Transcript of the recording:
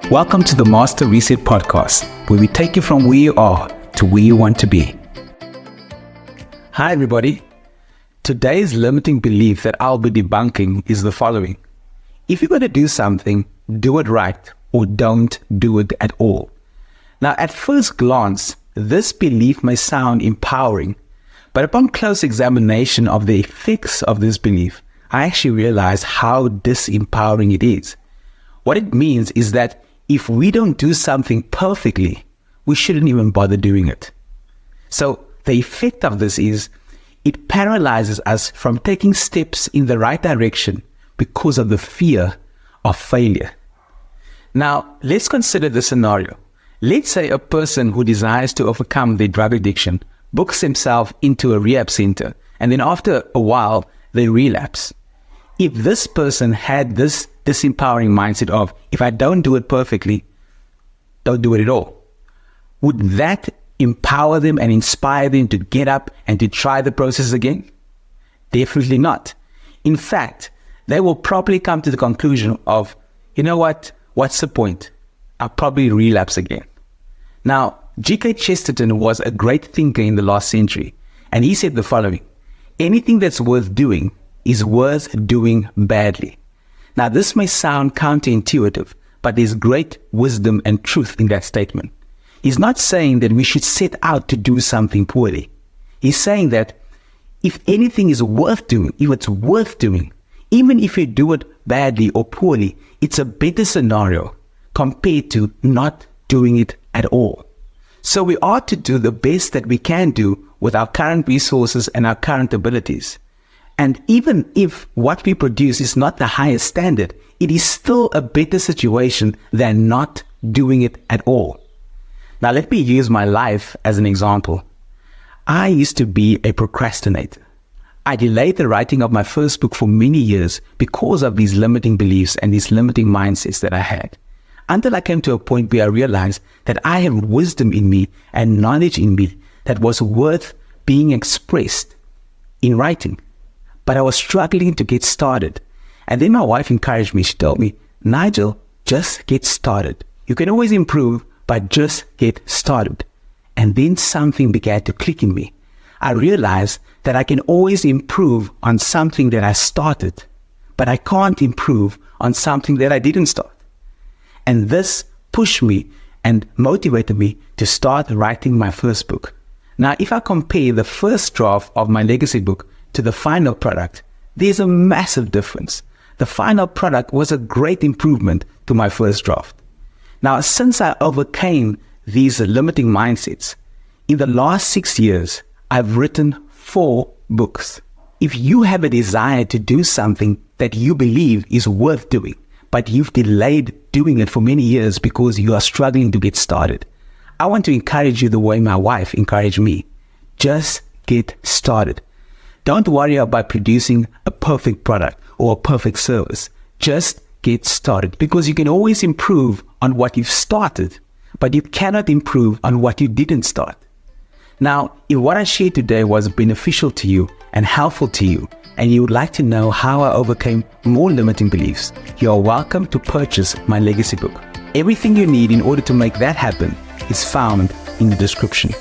Welcome to the Master Reset Podcast, where we take you from where you are to where you want to be. Hi everybody. Today's limiting belief that I'll be debunking is the following. If you're going to do something, do it right or don't do it at all. Now, at first glance, this belief may sound empowering, but upon close examination of the effects of this belief, I actually realize how disempowering it is. What it means is that if we don't do something perfectly, we shouldn't even bother doing it. So the effect of this is it paralyzes us from taking steps in the right direction because of the fear of failure. Now, let's consider the scenario. Let's say a person who desires to overcome their drug addiction books himself into a rehab center, and then after a while, they relapse. If this person had this disempowering mindset of, if I don't do it perfectly, don't do it at all, would that empower them and inspire them to get up and to try the process again? Definitely not. In fact, they will probably come to the conclusion of, you know what, what's the point? I'll probably relapse again. Now, G.K. Chesterton was a great thinker in the last century, and he said the following: anything that's worth doing is worth doing badly. Now, this may sound counterintuitive, but there's great wisdom and truth in that statement. He's not saying that we should set out to do something poorly. He's saying that if anything is worth doing, if it's worth doing, even if you do it badly or poorly, it's a better scenario compared to not doing it at all. So we ought to do the best that we can do with our current resources and our current abilities. And even if what we produce is not the highest standard, it is still a better situation than not doing it at all. Now, let me use my life as an example. I used to be a procrastinator. I delayed the writing of my first book for many years because of these limiting beliefs and these limiting mindsets that I had, until I came to a point where I realized that I have wisdom in me and knowledge in me that was worth being expressed in writing. But I was struggling to get started. And then my wife encouraged me. She told me, Nigel, just get started. You can always improve, but just get started. And then something began to click in me. I realized that I can always improve on something that I started, but I can't improve on something that I didn't start. And this pushed me and motivated me to start writing my first book. Now, if I compare the first draft of my legacy book to the final product, there's a massive difference. The final product was a great improvement to my first draft. Now, since I overcame these limiting mindsets, in the last 6 years, I've written 4 books. If you have a desire to do something that you believe is worth doing, but you've delayed doing it for many years because you are struggling to get started, I want to encourage you the way my wife encouraged me. Just get started. Don't worry about producing a perfect product or a perfect service. Just get started, because you can always improve on what you've started, but you cannot improve on what you didn't start. Now, if what I shared today was beneficial to you and helpful to you, and you would like to know how I overcame more limiting beliefs, you are welcome to purchase my legacy book. Everything you need in order to make that happen is found in the description.